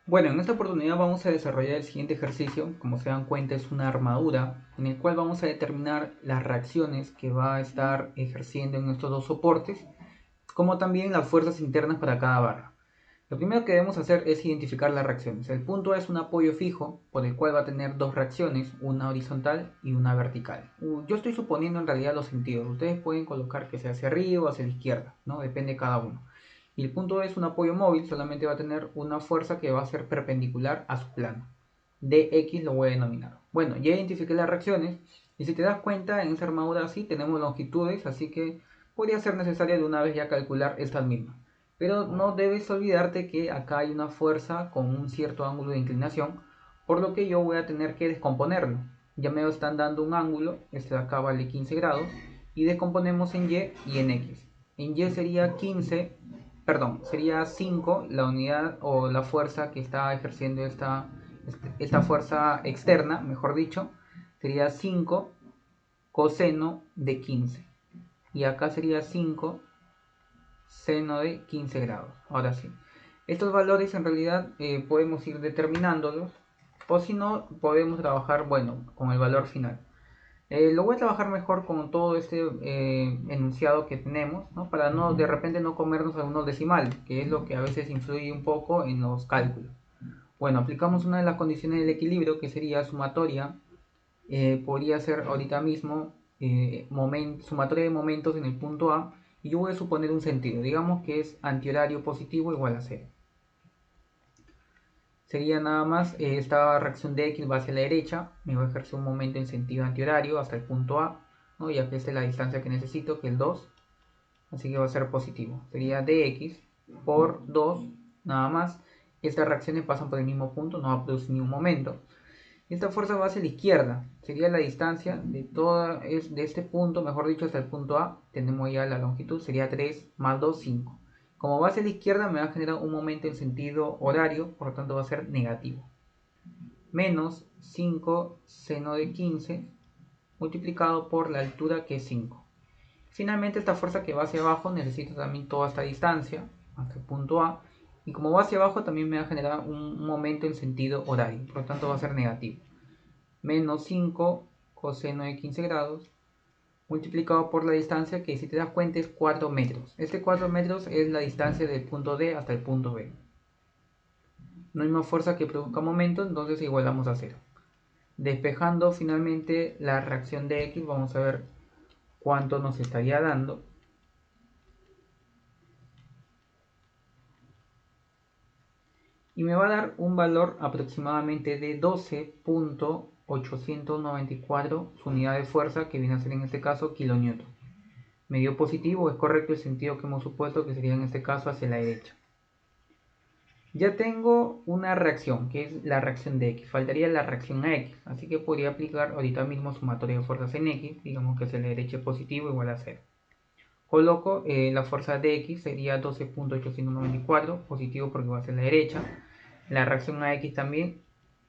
Bueno, en esta oportunidad vamos a desarrollar el siguiente ejercicio. Como se dan cuenta, es una armadura en el cual vamos a determinar las reacciones que va a estar ejerciendo en estos dos soportes, como también las fuerzas internas para cada barra. Lo primero que debemos hacer es identificar las reacciones. El punto es un apoyo fijo por el cual va a tener dos reacciones, una horizontal y una vertical. Yo estoy suponiendo en realidad los sentidos. Ustedes pueden colocar que sea hacia arriba o hacia la izquierda, ¿no? Depende de cada uno. Y el punto es un apoyo móvil, solamente va a tener una fuerza que va a ser perpendicular a su plano. Dx lo voy a denominar. Bueno, ya identifiqué las reacciones y si te das cuenta en esa armadura así tenemos longitudes, así que podría ser necesario de una vez ya calcular estas mismas. Pero no debes olvidarte que acá hay una fuerza con un cierto ángulo de inclinación, por lo que yo voy a tener que descomponerlo. Ya me están dando un ángulo, este de acá vale 15 grados, y descomponemos en y en x. En y sería 15, perdón, sería 5 la unidad o la fuerza que está ejerciendo esta fuerza externa, mejor dicho, sería 5 coseno de 15. Y acá sería 5 seno de 15 grados. Ahora sí, estos valores en realidad podemos ir determinándolos, o si no, podemos trabajar, bueno, con el valor final. Lo voy a trabajar mejor con todo este enunciado que tenemos, ¿no? Para no de repente no comernos algunos decimales, que es lo que a veces influye un poco en los cálculos. Bueno, aplicamos una de las condiciones del equilibrio, que sería sumatoria. Podría ser ahorita mismo sumatoria de momentos en el punto A, y yo voy a suponer un sentido. Digamos que es antihorario positivo igual a cero. Sería nada más esta reacción de X va hacia la derecha, me va a ejercer un momento en sentido antihorario hasta el punto A, ¿no? Ya que esta es la distancia que necesito, que es 2, así que va a ser positivo. Sería dx por 2, nada más. Estas reacciones pasan por el mismo punto, no va a producir ningún momento. Esta fuerza va hacia la izquierda, sería la distancia de este punto, mejor dicho, hasta el punto A. Tenemos ya la longitud, sería 3 más 2, 5. Como va hacia la izquierda me va a generar un momento en sentido horario, por lo tanto va a ser negativo. Menos 5 seno de 15 multiplicado por la altura, que es 5. Finalmente, esta fuerza que va hacia abajo necesita también toda esta distancia hasta el punto A, y como va hacia abajo también me va a generar un momento en sentido horario, por lo tanto va a ser negativo. Menos 5 coseno de 15 grados multiplicado por la distancia, que si te das cuenta es 4 metros. Este 4 metros es la distancia del punto D hasta el punto B. No hay más fuerza que produzca momento, entonces igualamos a 0. Despejando finalmente la reacción de X, vamos a ver cuánto nos estaría dando. Y me va a dar un valor aproximadamente de 12.894 su unidad de fuerza, que viene a ser en este caso kilonewton. Medio positivo, es correcto el sentido que hemos supuesto, que sería en este caso hacia la derecha. Ya tengo una reacción, que es la reacción de X. Faltaría la reacción a X, así que podría aplicar ahorita mismo sumatoria de fuerzas en X. Digamos que hacia la derecha es positivo, igual a 0. Coloco la fuerza de X, sería 12.894, positivo porque va hacia la derecha. La reacción a X también,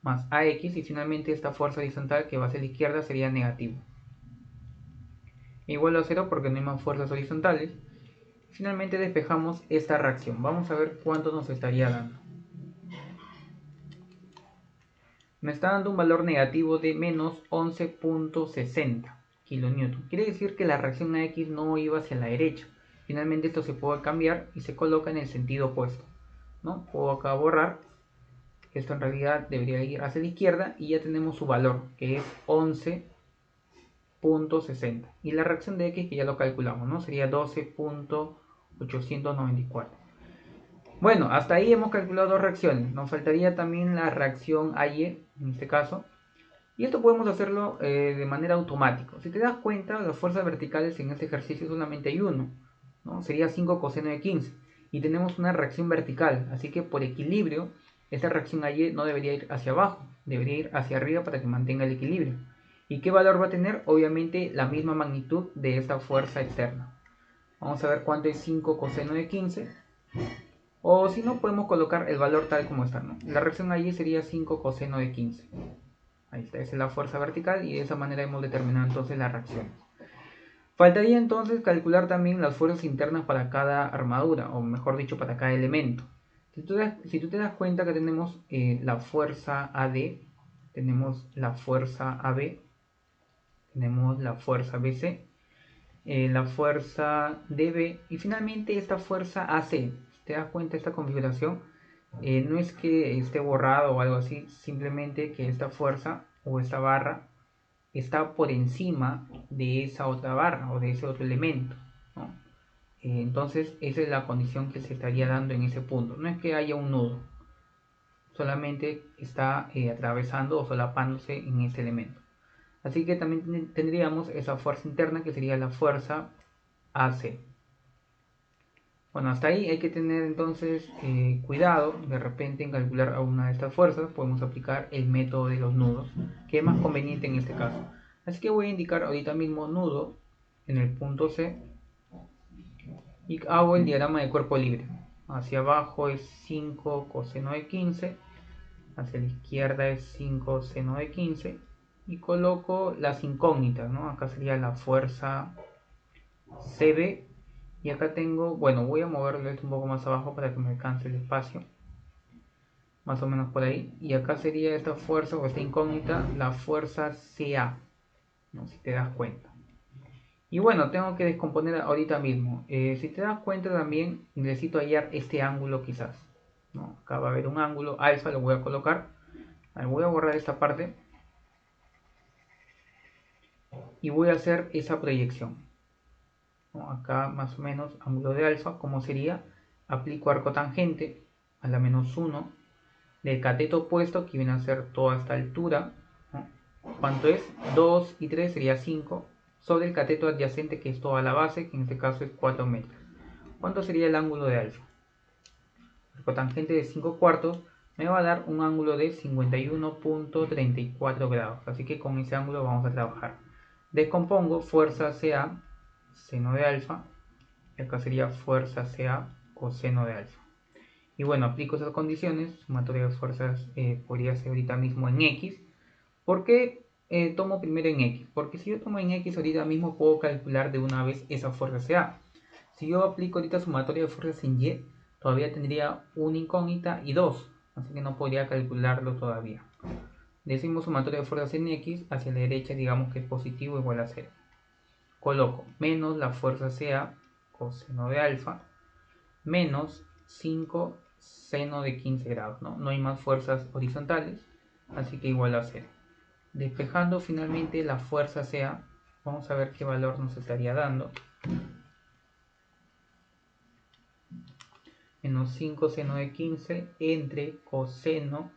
más AX, y finalmente esta fuerza horizontal que va hacia la izquierda sería negativo. Igual a 0 porque no hay más fuerzas horizontales. Finalmente despejamos esta reacción. Vamos a ver cuánto nos estaría dando. Me está dando un valor negativo de menos 11.60 kilonewton. Quiere decir que la reacción a X no iba hacia la derecha. Finalmente esto se puede cambiar y se coloca en el sentido opuesto, ¿no? Puedo acá borrar. Esto en realidad debería ir hacia la izquierda y ya tenemos su valor, que es 11.60. Y la reacción de X, que ya lo calculamos, ¿no? Sería 12.894. Bueno, hasta ahí hemos calculado dos reacciones. Nos faltaría también la reacción AY, en este caso. Y esto podemos hacerlo de manera automática. Si te das cuenta, las fuerzas verticales en este ejercicio solamente hay uno, ¿no? Sería 5 coseno de 15. Y tenemos una reacción vertical. Así que por equilibrio, esta reacción AY no debería ir hacia abajo. Debería ir hacia arriba para que mantenga el equilibrio. ¿Y qué valor va a tener? Obviamente la misma magnitud de esta fuerza externa. Vamos a ver cuánto es 5 coseno de 15. O si no, podemos colocar el valor tal como está, ¿no? La reacción allí sería 5 coseno de 15. Ahí está, esa es la fuerza vertical y de esa manera hemos determinado entonces la reacción. Faltaría entonces calcular también las fuerzas internas para cada armadura, o mejor dicho, para cada elemento. Si tú te das cuenta que tenemos la fuerza AD, tenemos la fuerza AB, tenemos la fuerza BC, la fuerza DB y finalmente esta fuerza AC. Si te das cuenta, esta configuración no es que esté borrado o algo así, simplemente que esta fuerza o esta barra está por encima de esa otra barra o de ese otro elemento, ¿no? Entonces esa es la condición que se estaría dando en ese punto. No es que haya un nudo, solamente está atravesando o solapándose en ese elemento. Así que también tendríamos esa fuerza interna que sería la fuerza AC. Bueno, hasta ahí hay que tener entonces cuidado. De repente en calcular alguna de estas fuerzas podemos aplicar el método de los nudos, que es más conveniente en este caso. Así que voy a indicar ahorita mismo nudo en el punto C y hago el diagrama de cuerpo libre. Hacia abajo es 5 coseno de 15, hacia la izquierda es 5 seno de 15 y coloco las incógnitas, ¿no? Acá sería la fuerza CB y acá tengo, bueno, voy a moverlo esto un poco más abajo para que me alcance el espacio, más o menos por ahí, y acá sería esta fuerza o esta incógnita, la fuerza CA, ¿no? Si te das cuenta. Y bueno, tengo que descomponer ahorita mismo. Si te das cuenta también necesito hallar este ángulo quizás, ¿no? Acá va a haber un ángulo alfa, lo voy a colocar. Voy a borrar esta parte y voy a hacer esa proyección, ¿no? Acá más o menos ángulo de alfa, ¿cómo sería? Aplico arco tangente a la menos 1 del cateto opuesto, que viene a ser toda esta altura, ¿no? ¿Cuánto es? 2 y 3 sería 5, sobre el cateto adyacente, que es toda la base, que en este caso es 4 metros. ¿Cuánto sería el ángulo de alfa? El cotangente de 5 cuartos me va a dar un ángulo de 51.34 grados, así que con ese ángulo vamos a trabajar. Descompongo fuerza CA, seno de alfa, y acá sería fuerza CA, coseno de alfa. Y bueno, aplico esas condiciones, sumatoria de fuerzas podría ser ahorita mismo en X. ¿Por qué tomo primero en X? Porque si yo tomo en X ahorita mismo puedo calcular de una vez esa fuerza CA. Si yo aplico ahorita sumatoria de fuerzas en Y, todavía tendría una incógnita y dos, así que no podría calcularlo todavía. Decimos sumatoria de fuerzas en X, hacia la derecha digamos que es positivo igual a 0. Coloco menos la fuerza CA, coseno de alfa, menos 5 seno de 15 grados, ¿no? Hay más fuerzas horizontales, así que igual a 0. Despejando finalmente la fuerza CA, vamos a ver qué valor nos estaría dando. Menos 5 seno de 15 entre coseno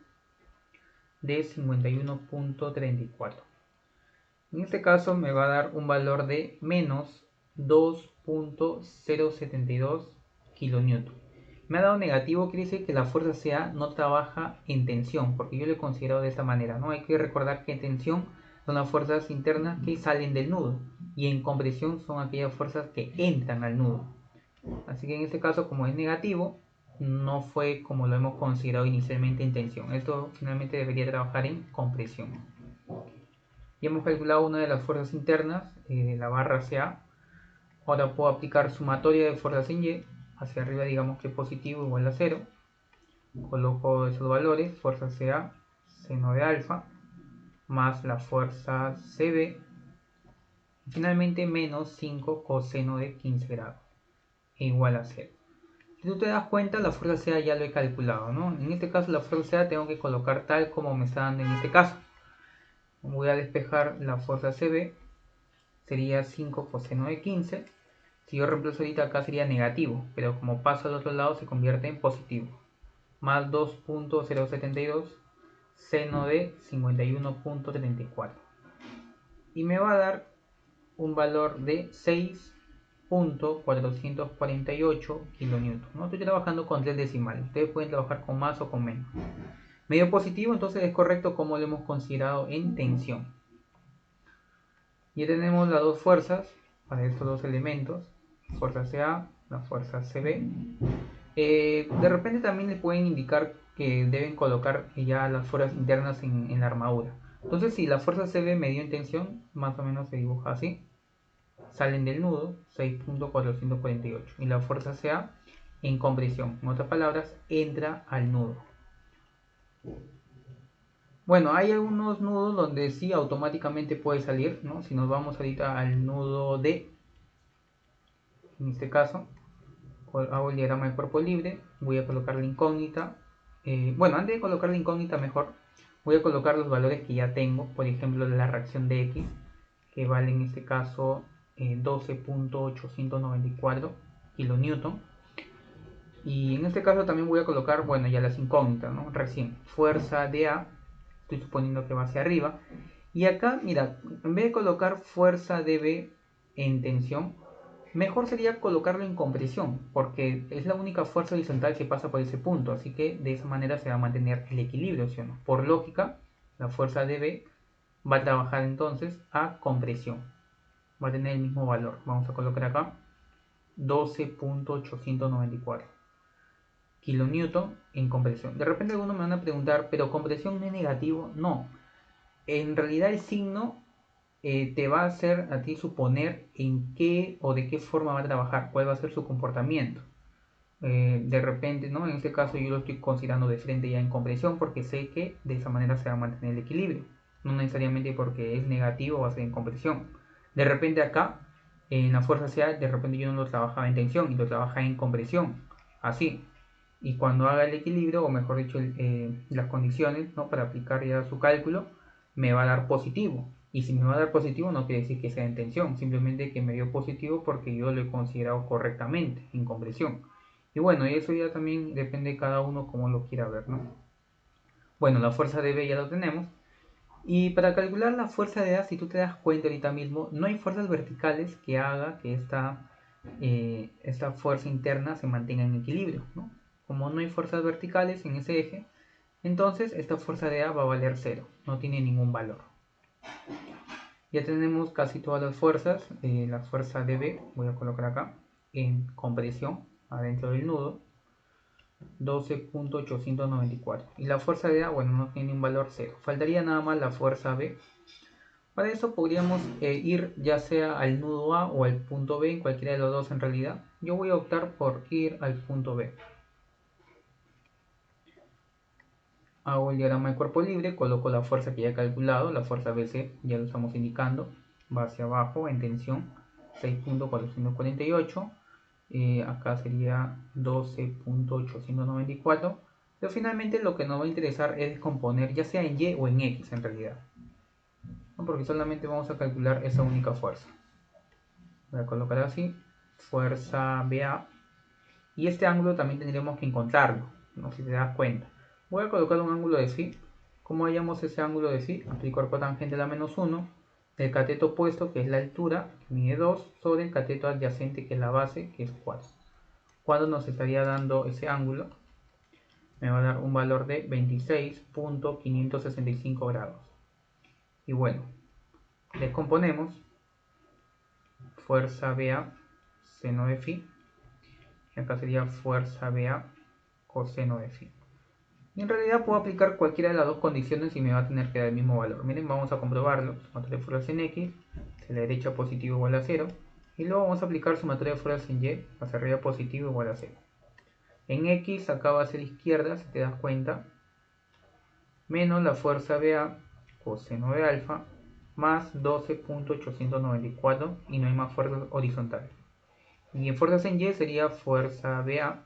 de 51.34. En este caso me va a dar un valor de menos 2.072 kN. Me ha dado negativo, quiere decir que la fuerza CA no trabaja en tensión, porque yo lo he considerado de esta manera, ¿no? Hay que recordar que en tensión son las fuerzas internas que salen del nudo, y en compresión son aquellas fuerzas que entran al nudo. Así que en este caso, como es negativo, no fue como lo hemos considerado inicialmente en tensión. Esto finalmente debería trabajar en compresión. Y hemos calculado una de las fuerzas internas, la barra CA. Ahora puedo aplicar sumatoria de fuerzas en Y. Hacia arriba digamos que positivo igual a 0. Coloco esos valores, fuerza CA, seno de alfa, más la fuerza CB. Y finalmente menos 5 coseno de 15 grados, igual a 0. Si tú te das cuenta, la fuerza CA ya lo he calculado, ¿no? En este caso la fuerza CA tengo que colocar tal como me está dando en este caso. Voy a despejar la fuerza CB, sería 5 coseno de 15. Si yo reemplazo ahorita acá sería negativo, pero como pasa al otro lado se convierte en positivo. Más 2.072 seno de 51.34. Y me va a dar un valor de 6.448 kN. No estoy trabajando con 3 decimales, ustedes pueden trabajar con más o con menos. Medio positivo, entonces es correcto como lo hemos considerado en tensión. Ya tenemos las dos fuerzas para estos dos elementos, fuerza CA, la fuerza CB. De repente también les pueden indicar que deben colocar ya las fuerzas internas en la armadura. Entonces si la fuerza CB me dio en tensión, más o menos se dibuja así. Salen del nudo 6.448 y la fuerza CA en compresión. En otras palabras, entra al nudo. Bueno, hay algunos nudos donde sí automáticamente puede salir, ¿no? Si nos vamos ahorita al nudo D, en este caso, hago el diagrama de cuerpo libre, voy a colocar la incógnita. Bueno, antes de colocar la incógnita mejor, voy a colocar los valores que ya tengo, por ejemplo, de la reacción de X, que vale en este caso 12.894 kilonewton. Y en este caso también voy a colocar, bueno, ya las incógnitas, ¿no? Recién, fuerza de A, estoy suponiendo que va hacia arriba. Y acá, mira, en vez de colocar fuerza de B en tensión, mejor sería colocarlo en compresión, porque es la única fuerza horizontal que pasa por ese punto, así que de esa manera se va a mantener el equilibrio, ¿sí o no? Por lógica, la fuerza de B va a trabajar entonces a compresión, va a tener el mismo valor. Vamos a colocar acá 12.894 kilonewton en compresión. De repente algunos me van a preguntar, ¿pero compresión no es negativo? No, en realidad el signo te va a hacer a ti suponer en qué o de qué forma va a trabajar, cuál va a ser su comportamiento. De repente, ¿no? En este caso yo lo estoy considerando de frente ya en compresión porque sé que de esa manera se va a mantener el equilibrio. No necesariamente porque es negativo va a ser en compresión. De repente acá, en la fuerza C, de repente yo no lo trabajaba en tensión y lo trabajaba en compresión. Así. Y cuando haga el equilibrio, o mejor dicho, las condiciones, ¿no? Para aplicar ya su cálculo, me va a dar positivo. Y si me va a dar positivo no quiere decir que sea en tensión, simplemente que me dio positivo porque yo lo he considerado correctamente en compresión. Y bueno, eso ya también depende de cada uno como lo quiera ver, ¿no? Bueno, la fuerza de B ya lo tenemos. Y para calcular la fuerza de A, si tú te das cuenta ahorita mismo, no hay fuerzas verticales que haga que esta fuerza interna se mantenga en equilibrio, ¿no? Como no hay fuerzas verticales en ese eje, entonces esta fuerza de A va a valer 0, no tiene ningún valor. Ya tenemos casi todas las fuerzas. La fuerza de B, voy a colocar acá, en compresión, adentro del nudo, 12.894. Y la fuerza de A, bueno, no tiene un valor 0. Faltaría nada más la fuerza B. Para eso podríamos ir ya sea al nudo A o al punto B, en cualquiera de los dos en realidad. Yo voy a optar por ir al punto B. Hago el diagrama de cuerpo libre, coloco la fuerza que ya he calculado, la fuerza BC, ya lo estamos indicando, va hacia abajo en tensión, 6.448, acá sería 12.894, pero finalmente lo que nos va a interesar es descomponer ya sea en Y o en X en realidad, ¿no? Porque solamente vamos a calcular esa única fuerza. Voy a colocar así, fuerza BA, y este ángulo también tendríamos que encontrarlo, ¿no? Si te das cuenta. Voy a colocar un ángulo de phi. Como hallamos ese ángulo de phi, aplico arco tangente a la menos 1 del cateto opuesto, que es la altura, que mide 2, sobre el cateto adyacente, que es la base, que es 4. ¿Cuándo nos estaría dando ese ángulo? Me va a dar un valor de 26.565 grados. Y bueno, descomponemos fuerza BA, seno de phi. Y acá sería fuerza BA, coseno de phi. Y en realidad puedo aplicar cualquiera de las dos condiciones y me va a tener que dar el mismo valor. Miren, vamos a comprobarlo. Sumatoria de fuerzas en X, hacia la derecha positivo igual a 0. Y luego vamos a aplicar sumatoria de fuerzas en Y, hacia arriba positivo igual a 0. En X acá va a ser izquierda, si te das cuenta, menos la fuerza BA, coseno de alfa, más 12.894 y no hay más fuerzas horizontales. Y en fuerzas en Y sería fuerza BA,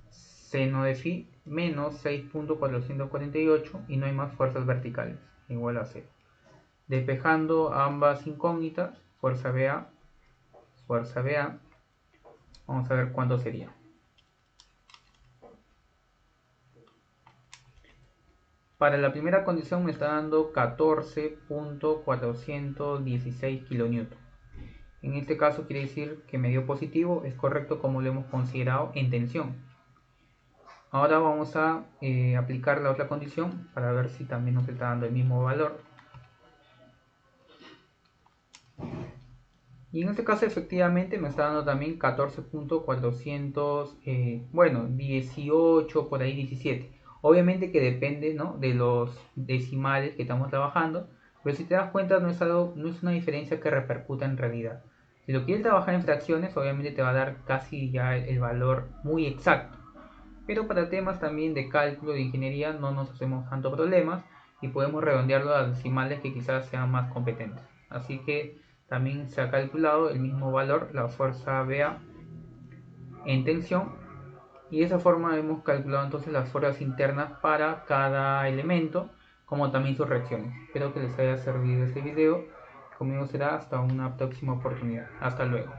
seno de phi, menos 6.448 y no hay más fuerzas verticales, igual a 0. Despejando ambas incógnitas, fuerza BA, vamos a ver cuánto sería. Para la primera condición me está dando 14.416 kN. En este caso quiere decir que me dio positivo, es correcto como lo hemos considerado en tensión. Ahora vamos a aplicar la otra condición para ver si también nos está dando el mismo valor. Y en este caso efectivamente me está dando también 14.400, bueno, 18, por ahí 17. Obviamente que depende, ¿no?, de los decimales que estamos trabajando, pero si te das cuenta no es una diferencia que repercuta en realidad. Si lo quieres trabajar en fracciones, obviamente te va a dar casi ya el valor muy exacto. Pero para temas también de cálculo, de ingeniería, no nos hacemos tanto problemas y podemos redondearlo a decimales que quizás sean más competentes. Así que también se ha calculado el mismo valor, la fuerza BA en tensión, y de esa forma hemos calculado entonces las fuerzas internas para cada elemento, como también sus reacciones. Espero que les haya servido este video. Conmigo será hasta una próxima oportunidad. Hasta luego.